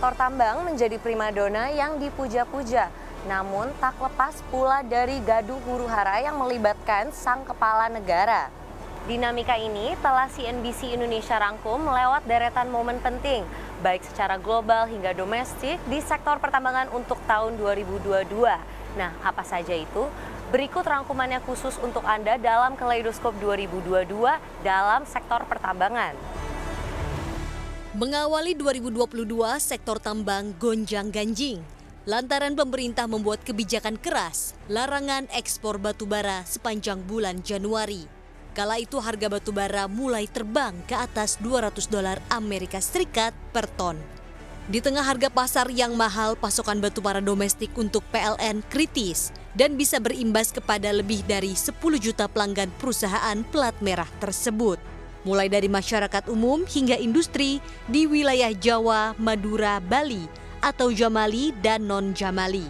sektor tambang menjadi primadona yang dipuja-puja. Namun tak lepas pula dari gaduh huru-hara yang melibatkan sang kepala negara. Dinamika ini telah CNBC Indonesia rangkum lewat deretan momen penting, baik secara global hingga domestik di sektor pertambangan untuk tahun 2022. Nah, apa saja itu? Berikut rangkumannya khusus untuk Anda dalam Kaleidoskop 2022 dalam sektor pertambangan. Mengawali 2022, sektor tambang gonjang-ganjing. Lantaran pemerintah membuat kebijakan keras, larangan ekspor batubara sepanjang bulan Januari. Kala itu harga batubara mulai terbang ke atas $200 Amerika Serikat per ton. Di tengah harga pasar yang mahal, pasokan batubara domestik untuk PLN kritis dan bisa berimbas kepada lebih dari 10 juta pelanggan perusahaan pelat merah tersebut. Mulai dari masyarakat umum hingga industri di wilayah Jawa, Madura, Bali atau Jamali dan non-Jamali.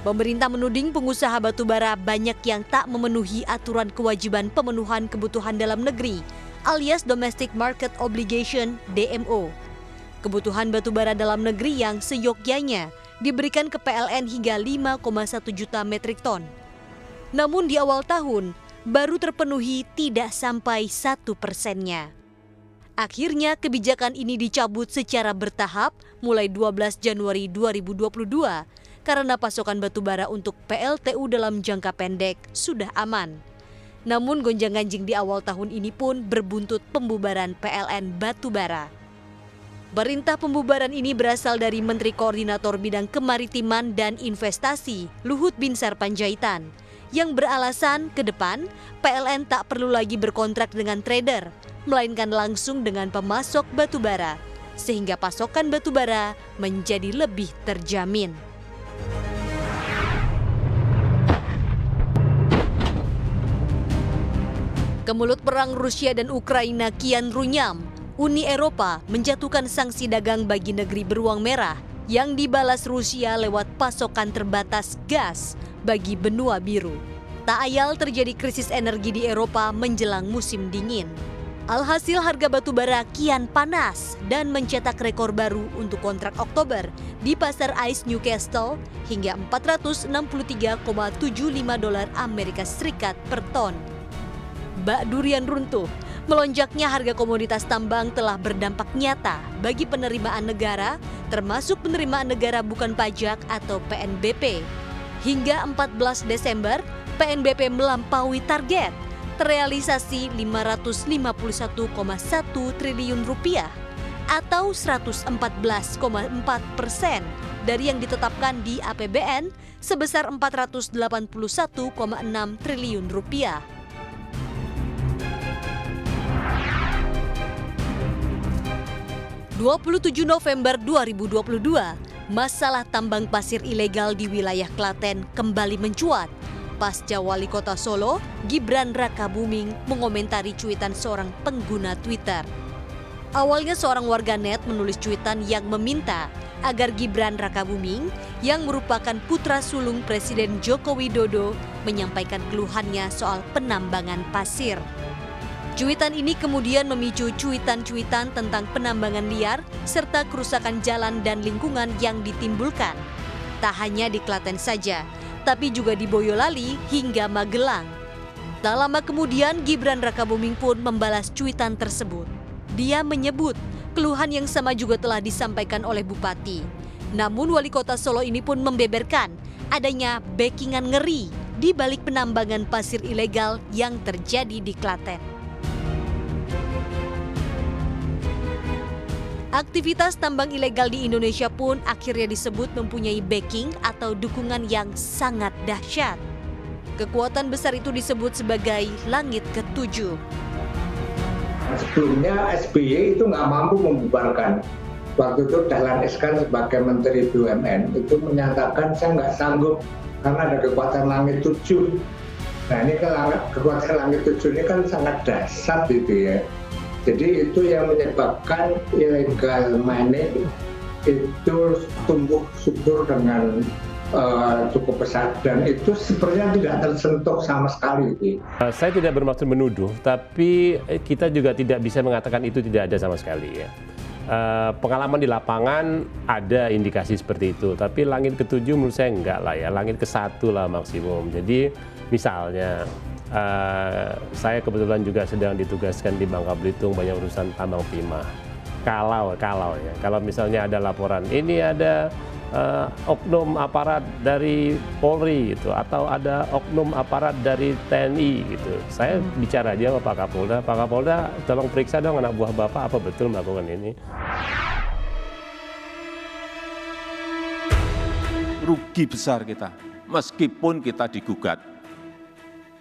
Pemerintah menuding pengusaha batubara banyak yang tak memenuhi aturan kewajiban pemenuhan kebutuhan dalam negeri alias Domestic Market Obligation (DMO). Kebutuhan batubara dalam negeri yang seyogyanya diberikan ke PLN hingga 5,1 juta metrik ton. Namun di awal tahun baru terpenuhi tidak sampai 1%-nya. Akhirnya kebijakan ini dicabut secara bertahap mulai 12 Januari 2022 karena pasokan batubara untuk PLTU dalam jangka pendek sudah aman. Namun gonjang-ganjing di awal tahun ini pun berbuntut pembubaran PLN batubara. Perintah pembubaran ini berasal dari Menteri Koordinator Bidang Kemaritiman dan Investasi Luhut Binsar Panjaitan yang beralasan ke depan PLN tak perlu lagi berkontrak dengan trader, melainkan langsung dengan pemasok batubara, sehingga pasokan batubara menjadi lebih terjamin. Kemulut perang Rusia dan Ukraina kian runyam. Uni Eropa menjatuhkan sanksi dagang bagi negeri beruang merah yang dibalas Rusia lewat pasokan terbatas gas bagi benua biru. Tak ayal terjadi krisis energi di Eropa menjelang musim dingin. Alhasil harga batubara kian panas dan mencetak rekor baru untuk kontrak Oktober di pasar ICE Newcastle hingga $463,75 Amerika Serikat per ton. Bak durian runtuh, melonjaknya harga komoditas tambang telah berdampak nyata bagi penerimaan negara, termasuk penerimaan negara bukan pajak atau PNBP. Hingga 14 Desember, PNBP melampaui target, terrealisasi Rp551,1 triliun atau 114,4% dari yang ditetapkan di APBN sebesar Rp481,6 triliun. 27 November 2022, masalah tambang pasir ilegal di wilayah Klaten kembali mencuat. Pasca Wali Kota Solo, Gibran Rakabuming mengomentari cuitan seorang pengguna Twitter. Awalnya seorang warganet menulis cuitan yang meminta agar Gibran Rakabuming yang merupakan putra sulung Presiden Joko Widodo menyampaikan keluhannya soal penambangan pasir. Cuitan ini kemudian memicu cuitan-cuitan tentang penambangan liar serta kerusakan jalan dan lingkungan yang ditimbulkan. Tak hanya di Klaten saja, tapi juga di Boyolali hingga Magelang. Tak lama kemudian Gibran Rakabuming pun membalas cuitan tersebut. Dia menyebut keluhan yang sama juga telah disampaikan oleh Bupati. Namun Wali Kota Solo ini pun membeberkan adanya backingan ngeri di balik penambangan pasir ilegal yang terjadi di Klaten. Aktivitas tambang ilegal di Indonesia pun akhirnya disebut mempunyai backing atau dukungan yang sangat dahsyat. Kekuatan besar itu disebut sebagai langit ketujuh. Sebelumnya SBY itu nggak mampu membubarkan. Waktu itu Dahlan Iskan sebagai Menteri BUMN itu menyatakan saya nggak sanggup karena ada kekuatan langit tujuh. Nah ini kan kekuatan langit tujuh ini kan sangat dahsyat gitu ya. Jadi itu yang menyebabkan illegal mining itu tumbuh subur dengan cukup besar dan itu sepertinya tidak tersentuh sama sekali. Saya tidak bermaksud menuduh, tapi kita juga tidak bisa mengatakan itu tidak ada sama sekali ya. pengalaman di lapangan ada indikasi seperti itu, tapi langit ke-7 menurut saya enggak lah ya, langit ke-1 lah maksimum. Jadi misalnya saya kebetulan juga sedang ditugaskan di Bangka Belitung, banyak urusan tambang timah. Kalau ya, kalau misalnya ada laporan ini ada oknum aparat dari Polri gitu, atau ada oknum aparat dari TNI gitu, saya bicara aja sama Pak Kapolda, tolong periksa dong anak buah Bapak apa betul melakukan ini. Rugi besar kita, meskipun kita digugat,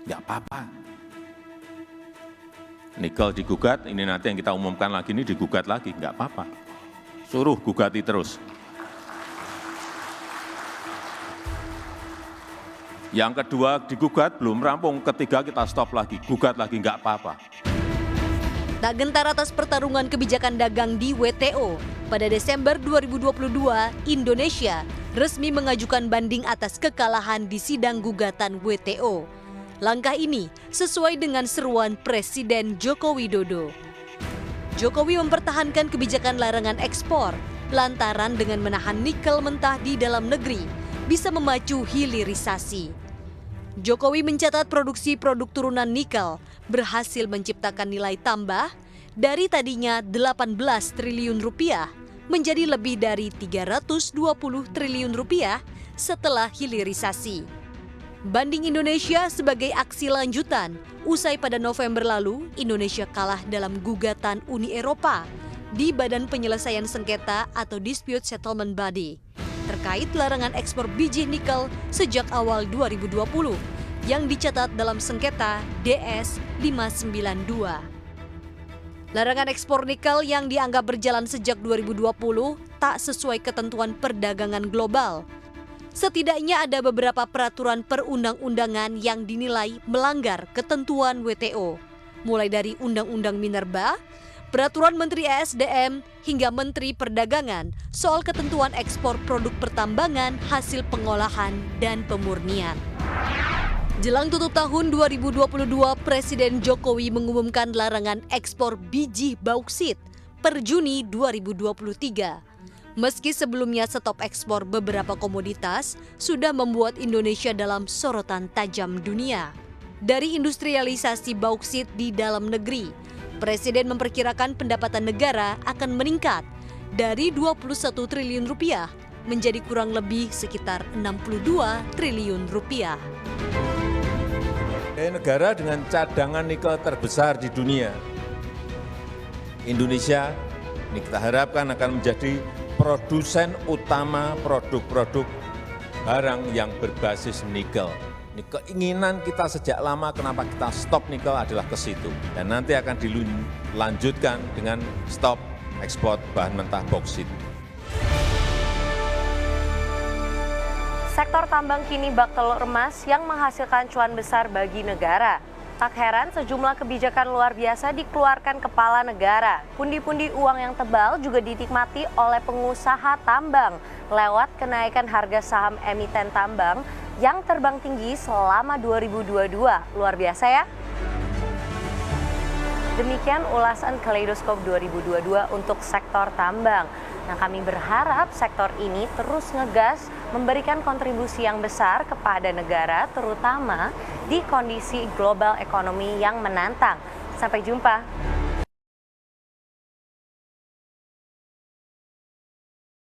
nggak apa-apa. Nikel digugat, ini nanti yang kita umumkan lagi ini digugat lagi, nggak apa-apa. Suruh gugati terus. Yang kedua digugat, belum rampung, ketiga kita stop lagi, gugat lagi, nggak apa-apa. Tak gentar atas pertarungan kebijakan dagang di WTO, pada Desember 2022, Indonesia resmi mengajukan banding atas kekalahan di sidang gugatan WTO. Langkah ini sesuai dengan seruan Presiden Joko Widodo. Jokowi mempertahankan kebijakan larangan ekspor, lantaran dengan menahan nikel mentah di dalam negeri, bisa memacu hilirisasi. Jokowi mencatat produksi produk turunan nikel berhasil menciptakan nilai tambah dari tadinya 18 triliun rupiah menjadi lebih dari 320 triliun rupiah setelah hilirisasi. Banding Indonesia sebagai aksi lanjutan, usai pada November lalu Indonesia kalah dalam gugatan Uni Eropa di Badan Penyelesaian Sengketa atau Dispute Settlement Body terkait larangan ekspor biji nikel sejak awal 2020 yang dicatat dalam sengketa DS 592. Larangan ekspor nikel yang dianggap berjalan sejak 2020 tak sesuai ketentuan perdagangan global. Setidaknya ada beberapa peraturan perundang-undangan yang dinilai melanggar ketentuan WTO, mulai dari Undang-Undang Minerba, Peraturan Menteri ESDM, hingga Menteri Perdagangan soal ketentuan ekspor produk pertambangan, hasil pengolahan, dan pemurnian. Jelang tutup tahun 2022, Presiden Jokowi mengumumkan larangan ekspor biji bauksit per Juni 2023. Meski sebelumnya stop ekspor beberapa komoditas sudah membuat Indonesia dalam sorotan tajam dunia. Dari industrialisasi bauksit di dalam negeri, Presiden memperkirakan pendapatan negara akan meningkat dari 21 triliun rupiah menjadi kurang lebih sekitar 62 triliun rupiah. Negara dengan cadangan nikel terbesar di dunia, Indonesia ini kita harapkan akan menjadi produsen utama produk-produk barang yang berbasis nikel. Ini keinginan kita sejak lama, kenapa kita stop nikel adalah ke situ. Dan nanti akan dilanjutkan dengan stop ekspor bahan mentah bauksit. Sektor tambang kini bak telur emas yang menghasilkan cuan besar bagi negara. Tak heran sejumlah kebijakan luar biasa dikeluarkan kepala negara. Pundi-pundi uang yang tebal juga dinikmati oleh pengusaha tambang lewat kenaikan harga saham emiten tambang yang terbang tinggi selama 2022. Luar biasa ya? Demikian ulasan Kaleidoskop 2022 untuk sektor tambang. Nah, kami berharap sektor ini terus ngegas memberikan kontribusi yang besar kepada negara, terutama di kondisi global ekonomi yang menantang. Sampai jumpa.